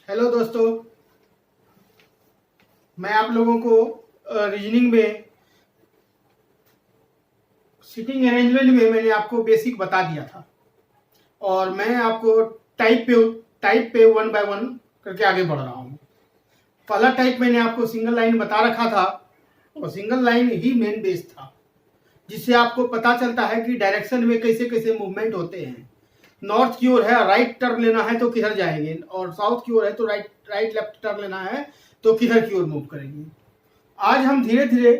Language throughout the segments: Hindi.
हेलो दोस्तों, मैं आप लोगों को रीजनिंग में सिटिंग अरेंजमेंट में मैंने आपको बेसिक बता दिया था और मैं आपको टाइप पे वन बाय वन करके आगे बढ़ रहा हूँ। पहला टाइप मैंने आपको सिंगल लाइन बता रखा था और सिंगल लाइन ही मेन बेस था, जिससे आपको पता चलता है कि डायरेक्शन में कैसे कैसे मूवमेंट होते हैं। नॉर्थ की ओर है, राइट टर्न लेना है तो किधर जाएंगे, और साउथ की ओर है तो राइट लेफ्ट टर्न लेना है तो किधर की ओर मूव करेंगे। आज हम धीरे धीरे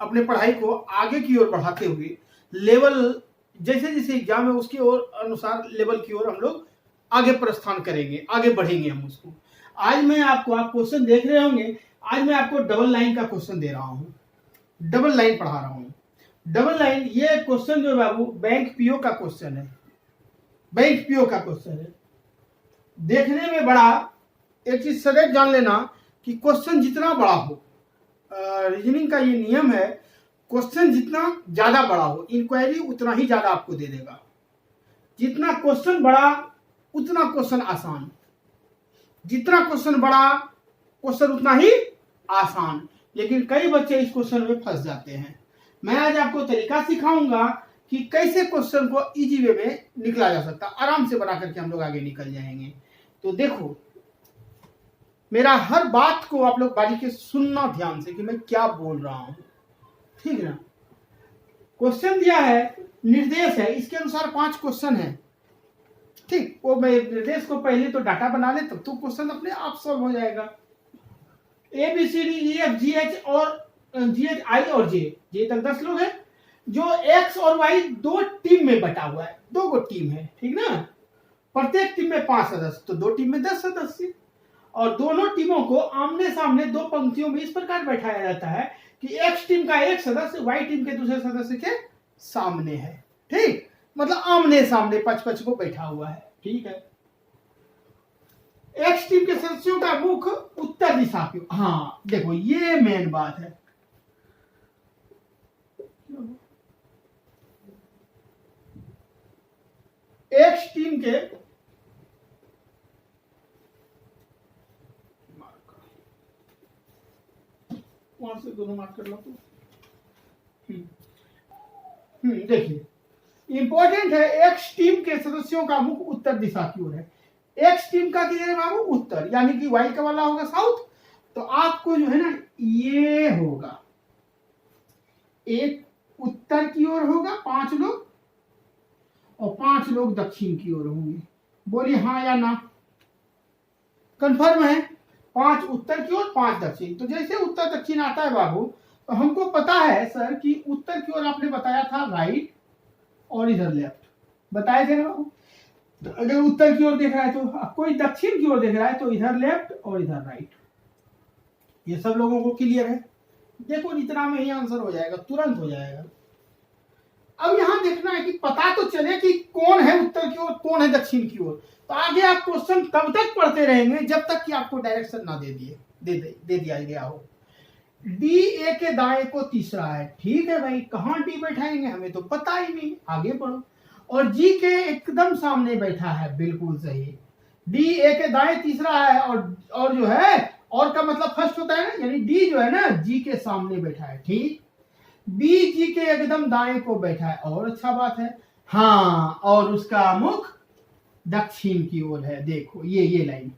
अपने पढ़ाई को आगे की ओर बढ़ाते हुए लेवल जैसे जैसे एग्जाम है उसके ओर अनुसार लेवल की ओर हम लोग आगे प्रस्थान करेंगे, आगे बढ़ेंगे हम उसको। आज मैं आपको, आप क्वेश्चन देख रहे होंगे, आज मैं आपको डबल लाइन का क्वेश्चन दे रहा हूँ, डबल लाइन पढ़ा रहा हूँ। डबल लाइन ये क्वेश्चन जो है बाबू बैंक पीओ का क्वेश्चन है, बैंक पीओ का क्वेश्चन है। देखने में बड़ा, एक चीज सदैव जान लेना कि क्वेश्चन जितना बड़ा हो, रीजनिंग का ये नियम है, क्वेश्चन जितना ज्यादा बड़ा हो इंक्वायरी उतना ही ज्यादा आपको दे देगा। जितना क्वेश्चन बड़ा उतना क्वेश्चन आसान, जितना क्वेश्चन बड़ा क्वेश्चन उतना ही आसान। लेकिन कई बच्चे इस क्वेश्चन में फंस जाते हैं। मैं आज आपको तरीका सिखाऊंगा कि कैसे क्वेश्चन को इजी वे में निकला जा सकता, आराम से बना करके हम लोग आगे निकल जाएंगे। तो देखो, मेरा हर बात को आप लोग बारीकी से सुनना ध्यान से कि मैं क्या बोल रहा हूं, ठीक है ना। क्वेश्चन दिया है, निर्देश है, इसके अनुसार 5 क्वेश्चन है, ठीक। वो मैं निर्देश को पहले तो डाटा बना ले तब तो क्वेश्चन अपने आप सॉल्व हो जाएगा। A B C D E F G H और जी एच आई और जे तक 10 लोग हैं। जो एक्स और वाई दो टीम में बटा हुआ है, 2 टीम है, ठीक ना। प्रत्येक टीम में 5 सदस्य, तो 2 टीम में 10 सदस्य, और दोनों टीमों को आमने सामने 2 पंक्तियों में इस प्रकार बैठाया जाता है कि एक्स टीम का एक सदस्य वाई टीम के दूसरे सदस्य के सामने है, ठीक। मतलब आमने सामने पच को बैठा हुआ है, ठीक है। एक्स टीम के सदस्यों का मुख उत्तर दिशा की, हाँ देखो ये मेन बात है। एक्स टीम के वहां से दोनों मार्क कर लो तो देखिए इंपॉर्टेंट है, एक्स टीम के सदस्यों का मुख उत्तर दिशा की ओर है। एक्स टीम का किधर है बाबू, उत्तर, यानी कि वाई का वाला होगा साउथ। तो आपको जो है ना ये होगा, एक उत्तर की ओर होगा 5 लोग और 5 लोग दक्षिण की ओर होंगे। बोलिए हाँ या ना, कंफर्म है। 5 उत्तर की ओर 5 दक्षिण। तो जैसे उत्तर दक्षिण आता है बाबू, तो हमको पता है सर कि उत्तर की ओर आपने बताया था राइट और इधर लेफ्ट बताए थे ना बाबू। तो अगर उत्तर की ओर देख रहा है तो कोई दक्षिण की ओर देख रहा है तो इधर लेफ्ट और इधर राइट। ये सब लोगों को क्लियर है। देखो इतना में ही आंसर हो जाएगा, तुरंत हो जाएगा। अब यहां देखना है कि पता तो चले कि कौन है उत्तर की ओर, कौन है दक्षिण की ओर। तो आगे आप क्वेश्चन तब तक पढ़ते रहेंगे जब तक कि आपको डायरेक्शन ना दे दिया गया हो। डी ए के दाएं को तीसरा है, ठीक है भाई, कहां डी बैठाएंगे हमें तो पता ही नहीं, आगे बढ़ो। और जी के एकदम सामने बैठा है, बिल्कुल सही। डी ए के दाएं तीसरा है और जो है और का मतलब फर्स्ट होता है ना, यानी डी जो है ना जी के सामने बैठा है, ठीक। बी जी के एकदम दाएं को बैठा है, और अच्छा बात है। हाँ, और उसका मुख दक्षिण की ओर है। देखो ये लाइन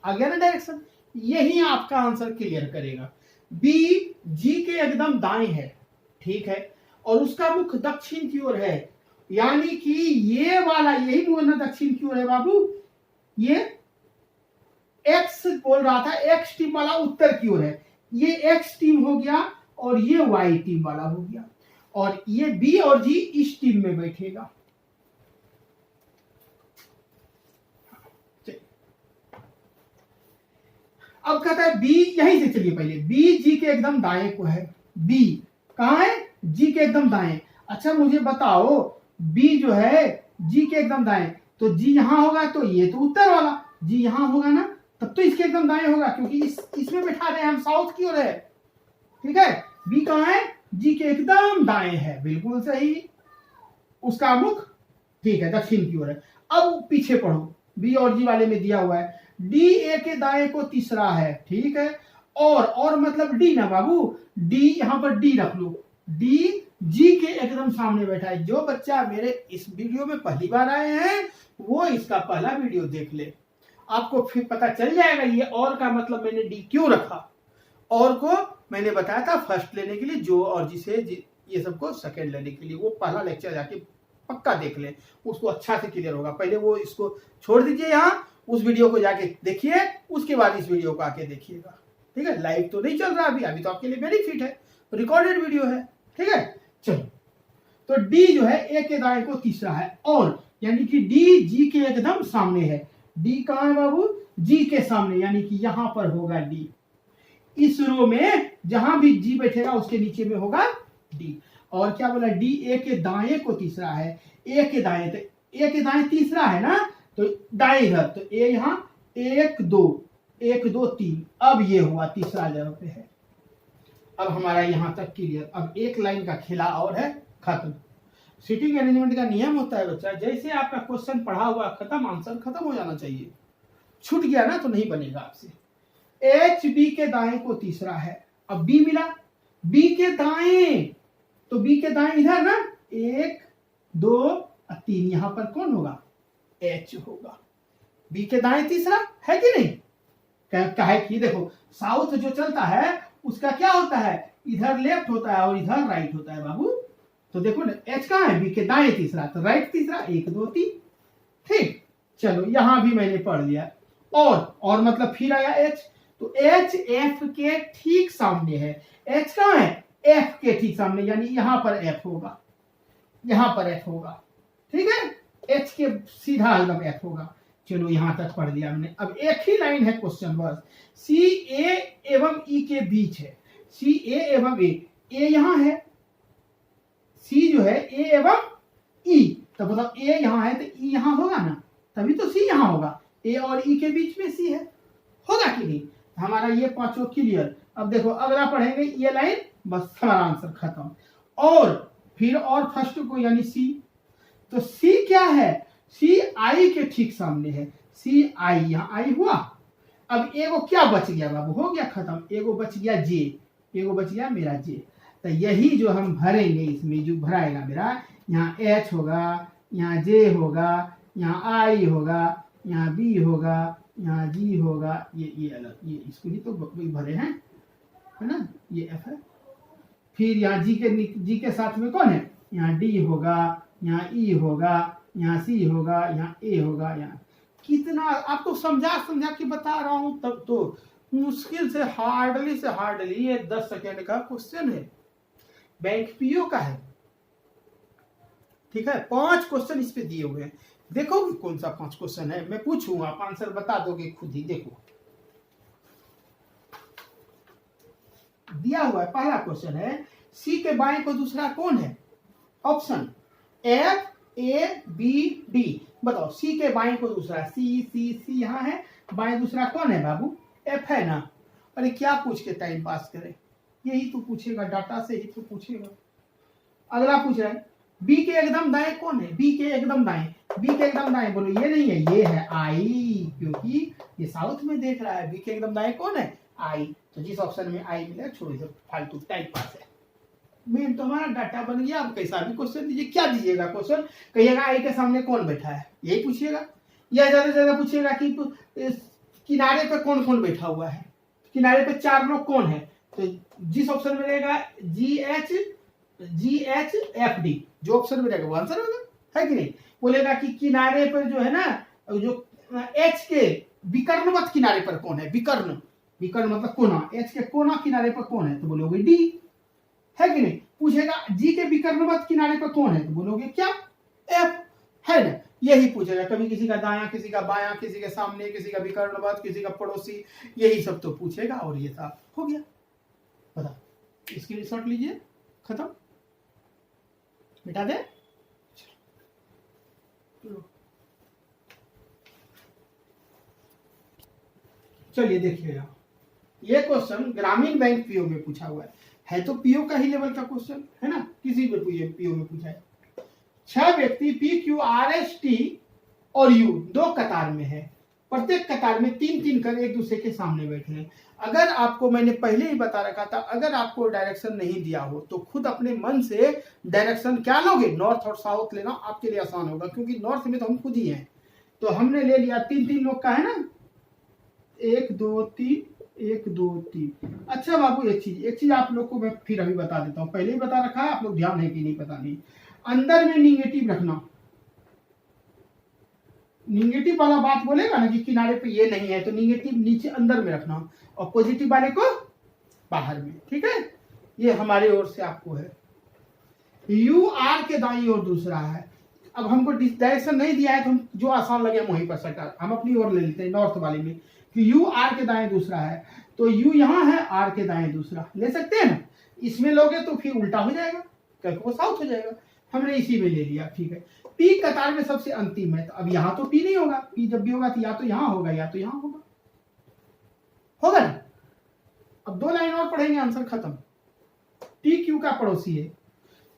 आ गया ना डायरेक्शन, यही आपका आंसर क्लियर करेगा। बी जी के एकदम दाएं है, ठीक है, और उसका मुख दक्षिण की ओर है, यानी कि ये वाला यही मुख ना दक्षिण की ओर है बाबू। ये एक्स बोल रहा था, एक्स टीम वाला उत्तर की ओर है, ये एक्स टीम हो गया और ये वाई टीम वाला हो गया, और ये बी और जी इस टीम में बैठेगा। अब कहता है बी, यहीं से चलिए पहले, बी जी के एकदम दाएं को है। बी कहां है, जी के एकदम दाएं। अच्छा मुझे बताओ, बी जो है जी के एकदम दाएं, तो जी यहां होगा तो ये तो उत्तर वाला, जी यहां होगा ना, तब तो इसके एकदम दाएं होगा, क्योंकि इसमें बैठा रहे हम, साउथ की ओर है, ठीक है। बी कहां है, जी के एकदम दाएं है, बिल्कुल सही। उसका मुख ठीक है दक्षिण की ओर है। अब पीछे पढ़ो, बी और जी वाले में दिया हुआ है डी ए के दाएं को तीसरा है, ठीक है। और मतलब डी ना बाबू, डी यहां पर डी रख लो, डी जी के एकदम सामने बैठा है। जो बच्चा मेरे इस वीडियो में पहली बार आए हैं वो इसका पहला वीडियो देख ले, आपको फिर पता चल जाएगा ये और का मतलब मैंने डी क्यों रखा। और को मैंने बताया था फर्स्ट लेने के लिए, जो और जिसे ये सबको सेकंड लेने के लिए। वो पहला लेक्चर जाके पक्का देख ले, उसको अच्छा से क्लियर होगा। पहले वो इसको छोड़ दीजिए, यहाँ उस वीडियो को जाके देखिए, उसके बाद इस वीडियो को आके देखिएगा, ठीक है। लाइव तो नहीं चल रहा अभी तो आपके लिए बेनिफिट है, रिकॉर्डेड वीडियो है, ठीक है। चलो, तो डी जो है ए के दाएं को तीसरा है, और यानी कि डी जी के एकदम सामने है। डी कहां है बाबू, जी के सामने, यानी कि यहां पर होगा डी। इस रो में जहां भी जी बैठेगा उसके नीचे में होगा डी। और क्या बोला, डी ए के दाएं को तीसरा है। ए के दाएं, तो ए के दाएं तीसरा है ना, तो दाएं इधर, तो ए यहां 1 2 1 2 3, अब ये हुआ तीसरा जगह पे है। अब हमारा यहां तक क्लियर। अब एक लाइन का खेला और है खत्म। सीटिंग अरेंजमेंट का नियम होता है बच्चा, जैसे आपका क्वेश्चन पढ़ा हुआ खत्म, आंसर खत्म हो जाना चाहिए। छूट गया ना तो नहीं बनेगा आपसे। एच बी के दाएं को तीसरा है। अब बी मिला, बी के दाएं, तो बी के दाएं इधर ना, 1 2 3, यहां पर कौन होगा, एच होगा। बी के दाएं तीसरा है कि नहीं, कहे कि देखो साउथ जो चलता है उसका क्या होता है, इधर लेफ्ट होता है और इधर राइट होता है बाबू। तो देखो ना, एच कहां है, बी के दाएं तीसरा, तो राइट तीसरा, 1 2 3, ठीक। चलो यहां भी मैंने पढ़ लिया। और मतलब फिर आया एच, तो एच एफ के ठीक सामने है। एच कहां है, एफ के ठीक सामने, यानी यहां पर एफ होगा, यहां पर एफ होगा, ठीक है। एच के सीधा एकदम एफ होगा। चलो यहां तक पढ़ लिया हमने। अब एक ही लाइन है क्वेश्चन बस, सी ए एवं ई के बीच है। सी ए एवं ए यहां है, सी जो है ए एवं ई, तो मतलब ए यहां है तो ई यहां होगा ना, तभी तो सी यहां होगा। ए और ई के बीच में सी है, होगा कि नहीं। हमारा ये पांचों क्लियर। अब देखो अगला पढ़ेंगे ये लाइन, बस हमारा आंसर खत्म। और फिर और फर्स्ट को यानी सी, तो सी क्या है, सी आई के ठीक सामने है। सी आई, यहां आई हुआ। अब एगो क्या बच गया बाबू, हो गया खत्म। एगो बच गया जे, एगो बच गया मेरा जे। तो यही जो हम भरेंगे, इसमें जो भराएगा मेरा, यहाँ एच होगा, यहाँ जे होगा, यहाँ आई होगा, यहाँ बी होगा, यहाँ जी होगा, ये अलग, ये इसको भी तो भरे हैं, है ना, ये एफ है। फिर यहाँ जी के साथ में कौन है, यहाँ डी होगा, यहाँ ई होगा, यहाँ सी होगा, यहाँ ए होगा। यहाँ कितना आपको समझा के बता रहा हूं, तब तो मुश्किल से हार्डली ये 10 सेकेंड का क्वेश्चन है, बैंक पीओ का है, ठीक है। 5 क्वेश्चन इस पे दिए हुए हैं। देखोगे कौन सा 5 क्वेश्चन है, मैं पूछूंगा, आप आंसर बता दोगे खुद ही। देखो दिया हुआ है, पहला क्वेश्चन है, सी के बाएं को दूसरा कौन है, option F A B D. बताओ सी के बाएं को दूसरा, सी यहां है, बाएं दूसरा कौन है बाबू, एफ है ना। अरे क्या पूछ के टाइम पास करें, यही तो पूछेगा, डाटा से ही तो पूछेगा। अगला पूछ रहा है, बी के एकदम दाएं कौन है, बी के एकदम दाएं, बी के एकदम दाएं बोलो, ये नहीं है, ये है आई, क्योंकि ये साउथ में देख रहा है। बी के एकदम दाएं कौन है, आई। तो जिस ऑप्शन में आई मिला, छोड़ो, इधर फालतू टाइम पास है। मेन तो हमारा डाटा बन गया। अब कैसा भी क्वेश्चन दीजिए, क्या दीजिएगा क्वेश्चन, कहिएगा आई के सामने कौन बैठा है, यही पूछिएगा, या ज्यादा से ज्यादा पूछिएगा कि किनारे पे कौन कौन बैठा हुआ है, किनारे पे 4 लोग कौन है। तो जिस ऑप्शन में रहेगा जी एच एफ डी, जो ऑप्शन में रहेगा वो आंसर होगा, है कि नहीं। बोलेगा कि किनारे पर जो है ना, जो एच के विकर्णवत किनारे पर कौन है, विकर्ण मतलब कोना, एच के कोना किनारे पर कौन है, तो बोलोगे डी, है कि नहीं। पूछेगा जी के विकर्णवत किनारे पर कौन है, तो बोलोगे क्या, एफ, है ना। यही पूछेगा, कभी किसी का दायां, किसी का बायां, किसी के सामने, किसी का विकर्णवत, किसी का पड़ोसी, यही सब तो पूछेगा। और ये था, हो गया, बता, स्क्रीनशॉट लीजिए, खत्म, मिटा दे। चलिए देखिएगा, ये क्वेश्चन ग्रामीण बैंक पीओ में पूछा हुआ है तो पीओ का ही लेवल का क्वेश्चन है ना, किसी भी पीओ में पूछा है। 6 व्यक्ति P Q R S T और यू दो कतार में है, प्रत्येक कतार में तीन तीन कर एक दूसरे के सामने बैठे हैं। अगर आपको मैंने पहले ही बता रखा था, अगर आपको डायरेक्शन नहीं दिया हो तो खुद अपने मन से डायरेक्शन क्या लोगे, नॉर्थ और साउथ लेना आपके लिए आसान होगा, क्योंकि नॉर्थ में तो हम खुद ही हैं। तो हमने ले लिया तीन तीन लोग का है ना, 1 2 3 1 2 3। अच्छा बाबू एक चीज आप लोग को मैं फिर अभी बता देता हूँ, पहले ही बता रखा है, आप लोग ध्यान है कि नहीं पता नहीं। अंदर में निगेटिव रखना, निगेटिव वाला बात बोलेगा ना कि किनारे पे ये नहीं है तो निगेटिव नीचे अंदर में रखना और पॉजिटिव वाले को बाहर में, ठीक है। ये हमारे ओर से आपको है। यू आर के दाईं ओर दूसरा है। अब हमको डायरेक्शन नहीं दिया है तो हम जो आसान लगे हम वहीं पर सटा, हम अपनी ओर ले लेते हैं नॉर्थ वाले में कि यू आर के दाएं दूसरा है, तो यू यहाँ है, आर के दाएं दूसरा ले सकते हैं ना। इसमें लोगे तो फिर उल्टा हो जाएगा, क्योंकि वो साउथ हो जाएगा। हमने इसी में ले लिया, ठीक है। पी कतार में सबसे अंतिम है, तो अब यहाँ तो पी नहीं होगा, पी जब भी होगा तो या तो यहाँ होगा या तो यहाँ होगा, होगा ना। अब 2 लाइन और पढ़ेंगे, आंसर खत्म। टी क्यू का पड़ोसी है,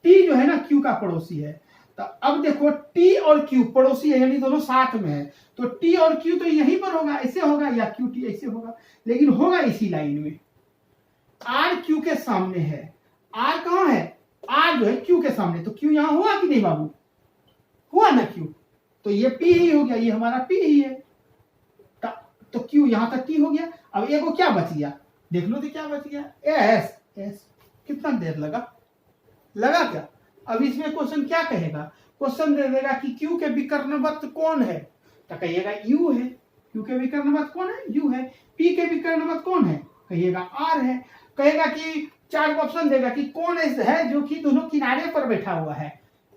टी जो है ना क्यू का पड़ोसी है। तो अब देखो टी और क्यू पड़ोसी है, यानी दोनों साथ में है, तो टी और क्यू तो यहीं पर होगा, ऐसे होगा, या क्यू टी ऐसे होगा, लेकिन होगा इसी लाइन में। आर क्यू के सामने है, आर कहाँ है, आर जो है क्यू के सामने, तो क्यू यहां हुआ कि नहीं बाबू, हुआ ना क्यू, तो ये पी ही हो गया, ये हमारा पी ही है, तो क्यू यहां तक टी हो गया। अब एक को क्या बच गया, देख लो तो क्या बच गया, एस। एस कितना देर लगा क्या। अब इसमें क्वेश्चन क्या कहेगा, क्वेश्चन दे देगा कि क्यू के विकर्णवत कौन है, तो कहिएगा यू है। क्यू के विकर्णवत कौन है, यू है। पी के विकर्णवत कौन है, कहिएगा आर है। कहेगा कि 4 ऑप्शन देगा कि कौन ऐसा है जो कि दोनों किनारे पर बैठा हुआ है,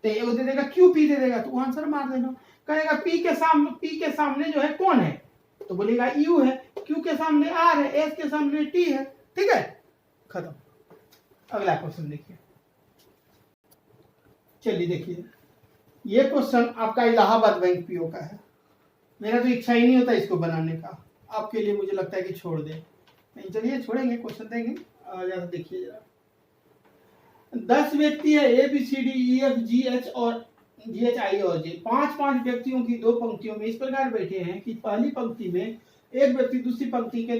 तो ये दे देगा क्यू पी दे देगा, तो आंसर मार देना। कहेगा पी के सामने जो है कौन है, तो बोलेगा यू है। क्यू के सामने आर है, एस के सामने टी है, ठीक है, खत्म। अगला क्वेश्चन देखिए, चलिए देखिए, ये क्वेश्चन आपका इलाहाबाद बैंक पीओ का है। मेरा तो इच्छा ही नहीं होता इसको बनाने का, आपके लिए मुझे लगता है कि छोड़ दे, नहीं चलिए छोड़ेंगे, क्वेश्चन देंगे। जरा देखिए जरा, 10 व्यक्ति है, A B C D E F G H और जी एच आई और जे, 5 व्यक्तियों की 2 पंक्तियों में इस प्रकार बैठे हैं कि पहली पंक्ति में एक व्यक्ति दूसरी पंक्ति के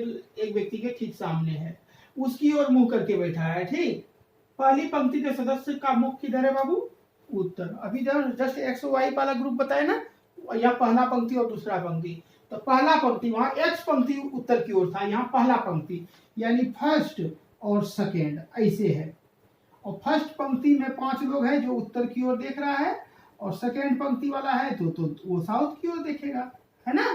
एक व्यक्ति के ठीक सामने है, उसकी ओर मुंह करके बैठा है, ठीक। पहली पंक्ति के सदस्य का मुख किधर है बाबू, उत्तर। अभी जस्ट एक्स वाई वाला ग्रुप बताया ना, या पहला पंक्ति और दूसरा पंक्ति, तो पहला पंक्ति वहां एक्स पंक्ति उत्तर की ओर था, यहाँ पहला पंक्ति यानी फर्स्ट और सेकेंड ऐसे है। और फर्स्ट पंक्ति में 5 लोग हैं जो उत्तर की ओर देख रहा है, और सेकेंड पंक्ति वाला है तो वो साउथ की ओर देखेगा, है ना।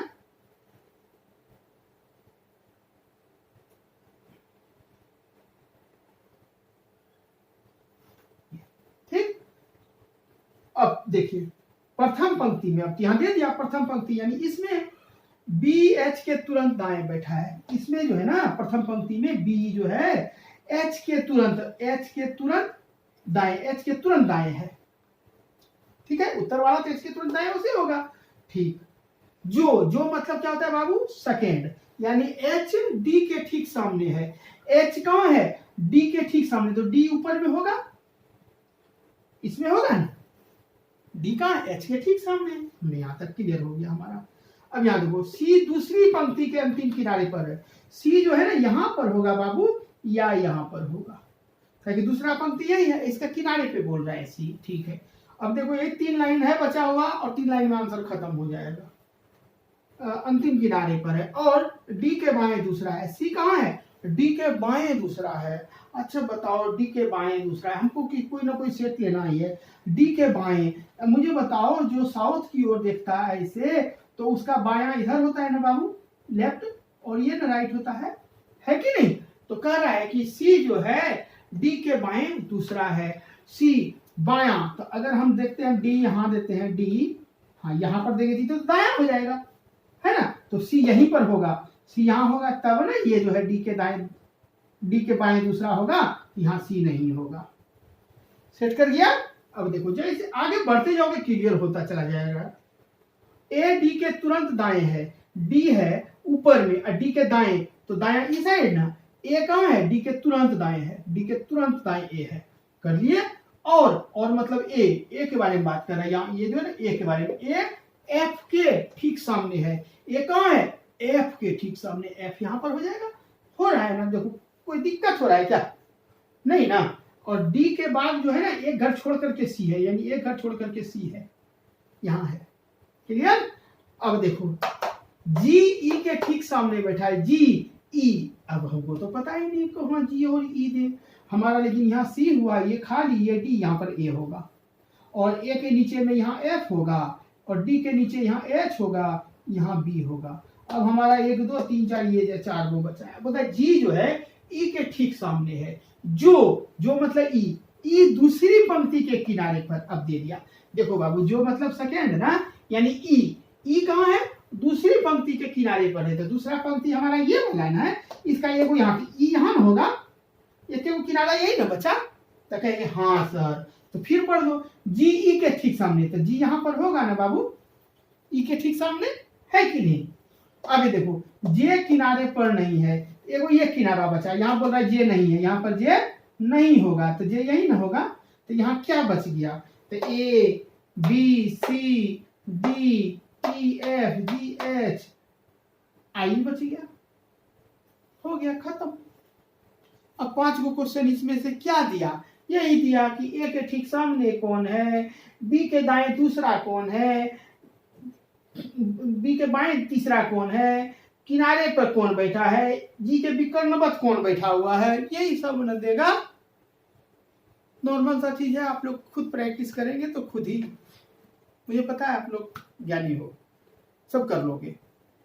ठीक, अब देखिए प्रथम पंक्ति में, अब ध्यान दे दिया, प्रथम पंक्ति यानी इसमें बी एच के तुरंत दाएं बैठा है, इसमें जो है ना प्रथम पंक्ति में बी जो है एच के तुरंत दाएं है, ठीक है। उत्तर वाला तो एच के तुरंत दाएं उसे होगा, ठीक। जो मतलब क्या होता है बाबू, सेकेंड, यानी एच डी के ठीक सामने है। एच कहां है, डी के ठीक सामने, तो डी ऊपर में होगा, इसमें होगा ना, डी कहां, एच के ठीक सामने। हमने यहां तक क्लियर हो गया हमारा। अब यहां देखो, सी दूसरी पंक्ति के अंतिम किनारे पर है, सी जो है ना यहां पर होगा बाबू या यहां पर होगा, क्योंकि दूसरा पंक्ति यही है, इसका किनारे पे बोल रहा है सी, ठीक है। अब देखो एक 3 लाइन है बचा हुआ, और 3 लाइन में आंसर खत्म हो जाएगा। अंतिम किनारे पर है और डी के बाएं दूसरा है, सी कहां है, डी के बाएं दूसरा है। अच्छा बताओ, डी के बाएं दूसरा है, हमको कोई ना कोई सेट लेना ही है। डी के बाएं, मुझे बताओ जो साउथ की ओर देखता है ऐसे, तो उसका बायां इधर होता है ना बाबू, लेफ्ट, और ये ना राइट होता है कि नहीं। तो कह रहा है कि सी जो है डी के बाएं दूसरा है, सी बायां, तो अगर हम देखते हैं डी यहां देते हैं, डी हाँ यहां पर देंगे तो दायां हो जाएगा, है ना। तो सी यहीं पर होगा, सी यहां होगा तब ना, ये जो है डी के बाएं दूसरा होगा, यहां सी नहीं होगा। सेट कर गया। अब देखो जैसे आगे बढ़ते जाओगे क्लियर होता चला जाएगा। ए डी के तुरंत दाएं है, डी है ऊपर में, और डी के दाएं, तो दायां इस साइड ना, ए कहां है, डी के तुरंत दाएं है, डी के तुरंत दाएं ए है, कर लिए। और मतलब ए के बारे में बात कर रहा है यहाँ, ये जो है ना ए के बारे में, ए एफ के ठीक सामने है। ये कहाँ है? एफ के ठीक सामने। एफ यहां पर हो जाएगा। हो रहा है ना? देखो कोई दिक्कत हो रहा है क्या? नहीं ना। और डी के बाद जो है ना एक घर छोड़ करके सी है, यानी एक घर छोड़ करके सी है, यहां है। क्लियर? अब देखो जी ई के ठीक सामने बैठा है, जी ई। अब हमको तो पता ही नहीं कहाँ जी और ई दे हमारा, लेकिन यहाँ सी हुआ, ये खाली, ये डी, यहाँ पर ए होगा और ए के नीचे में यहाँ एफ होगा और डी के नीचे यहाँ एच होगा, यहाँ बी होगा। अब हमारा 1 2 3 4 ये 4 गो बचा है। बोलता है जी जो है ई के ठीक सामने है। जो मतलब ई दूसरी पंक्ति के किनारे पर अब दे दिया। देखो बाबू, जो मतलब सेकेंड ना, यानी ई कहाँ है? दूसरी पंक्ति के किनारे पर है। तो दूसरा पंक्ति हमारा ये वाला है, इसका ये यहाँ यहाँ होगा, ये किनारा यही ना बचा। तो कहेंगे हाँ सर, तो फिर पढ़ दो जी ई के ठीक सामने। तो जी यहाँ पर होगा ना बाबू, ई के ठीक सामने है कि नहीं? अभी देखो जे किनारे पर नहीं है, एगो ये किनारा बचा, यहाँ बोल रहा है जे नहीं है, यहाँ पर जे नहीं होगा, तो जे यही ना होगा। तो यहाँ क्या बच गया? तो A B C D E F G H I बच गया। हो गया, खत्म। अब 5 गो क्वेश्चन इसमें से क्या दिया? यही दिया कि ए के ठीक सामने कौन है, बी के दाएं दूसरा कौन है, बी के बाएं तीसरा कौन है, किनारे पर कौन बैठा है, जी के विकर्णवत कौन बैठा हुआ है, यही सब न देगा। नॉर्मल सा चीज है, आप लोग खुद प्रैक्टिस करेंगे तो खुद ही, मुझे पता है आप लोग ज्ञानी हो, सब कर लोगे।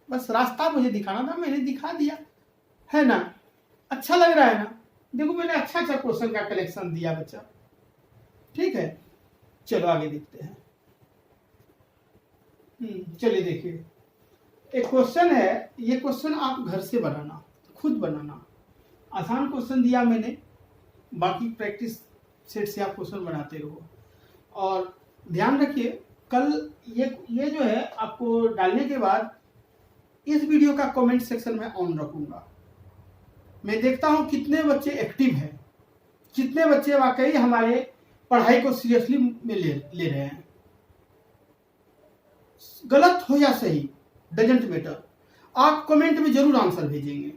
बस रास्ता मुझे दिखाना था, मैंने दिखा दिया, है ना? अच्छा लग रहा है ना? देखो मैंने अच्छा क्वेश्चन का कलेक्शन दिया बच्चा। ठीक है, चलो आगे देखते हैं। चलिए देखिए, एक क्वेश्चन है, ये क्वेश्चन आप घर से बनाना, खुद बनाना। आसान क्वेश्चन दिया मैंने, बाकी प्रैक्टिस सेट से आप क्वेश्चन बनाते रहो। और ध्यान रखिए, कल ये जो है आपको डालने के बाद इस वीडियो का कमेंट सेक्शन में ऑन रखूंगा। मैं देखता हूं कितने बच्चे एक्टिव हैं, कितने बच्चे वाकई हमारे पढ़ाई को सीरियसली में ले रहे हैं। गलत हो या सही डजेंट मैटर, आप कमेंट में जरूर आंसर भेजेंगे,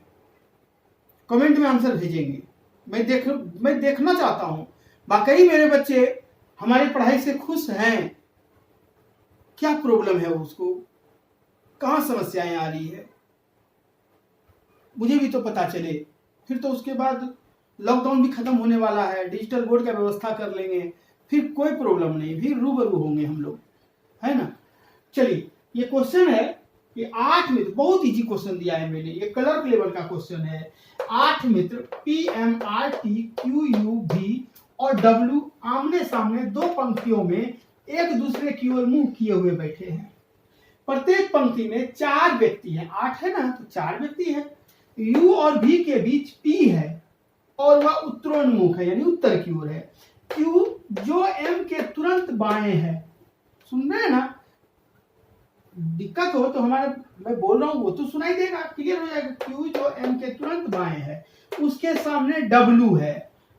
कमेंट में आंसर भेजेंगे। मैं देखना चाहता हूं वाकई मेरे बच्चे हमारी पढ़ाई से खुश हैं, क्या प्रॉब्लम है उसको, कहां समस्याएं आ रही है, मुझे भी तो पता चले। फिर तो उसके बाद लॉकडाउन भी खत्म होने वाला है, डिजिटल बोर्ड का व्यवस्था कर लेंगे, फिर कोई प्रॉब्लम नहीं, फिर रूबरू होंगे हम लोग, है ना? चलिए, ये क्वेश्चन है कि 8 मित्र, बहुत इजी क्वेश्चन दिया है मैंने, ये क्लर्क लेवल का क्वेश्चन है। 8 मित्र P M R T Q U भी और डब्ल्यू आमने सामने 2 पंक्तियों में एक दूसरे की ओर मुंह किए हुए बैठे हैं। प्रत्येक पंक्ति में 4 व्यक्ति हैं, 8 है ना, तो 4 व्यक्ति है। यू और भी के बीच पी है और वह उत्तरोन्मुख है, यानी उत्तर की ओर है। क्यू जो एम के तुरंत बाएं है, सुन रहे हैं ना? दिक्कत हो तो हमारे, मैं बोल रहा हूं वो तो सुनाई देगा, क्लियर हो जाएगा। क्यू जो एम के तुरंत बाएं है, उसके सामने डब्ल्यू है।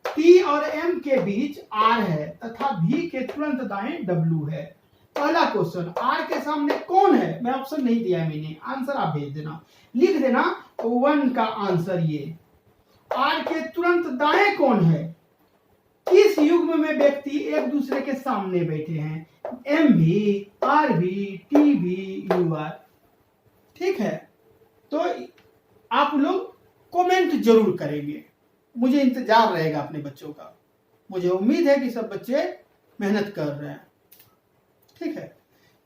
टी और एम के बीच आर है तथा भी के तुरंत दाएं डब्ल्यू है। पहला क्वेश्चन, आर के सामने कौन है? मैं ऑप्शन नहीं दिया है मैंने, आंसर आप भेज देना, लिख देना 1 का आंसर ये। आर के तुरंत दाएं कौन है? किस युग्म में व्यक्ति एक दूसरे के सामने बैठे हैं? एम भी, आर भी, टी भी, यू आर। ठीक है, तो आप लोग कमेंट जरूर करेंगे, मुझे इंतजार रहेगा अपने बच्चों का। मुझे उम्मीद है कि सब बच्चे मेहनत कर रहे हैं। ठीक है,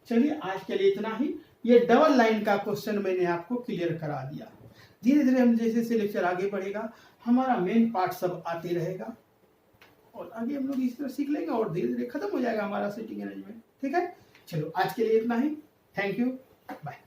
चलिए आज के लिए इतना ही। ये डबल लाइन का क्वेश्चन मैंने आपको क्लियर करा दिया। धीरे धीरे हम जैसे से लेक्चर आगे बढ़ेगा, हमारा मेन पार्ट सब आते रहेगा और आगे हम लोग इस तरह सीख लेंगे और धीरे धीरे खत्म हो जाएगा हमारा सेटिंग अरेंजमेंट। ठीक है, चलो आज के लिए इतना ही। Thank you, bye.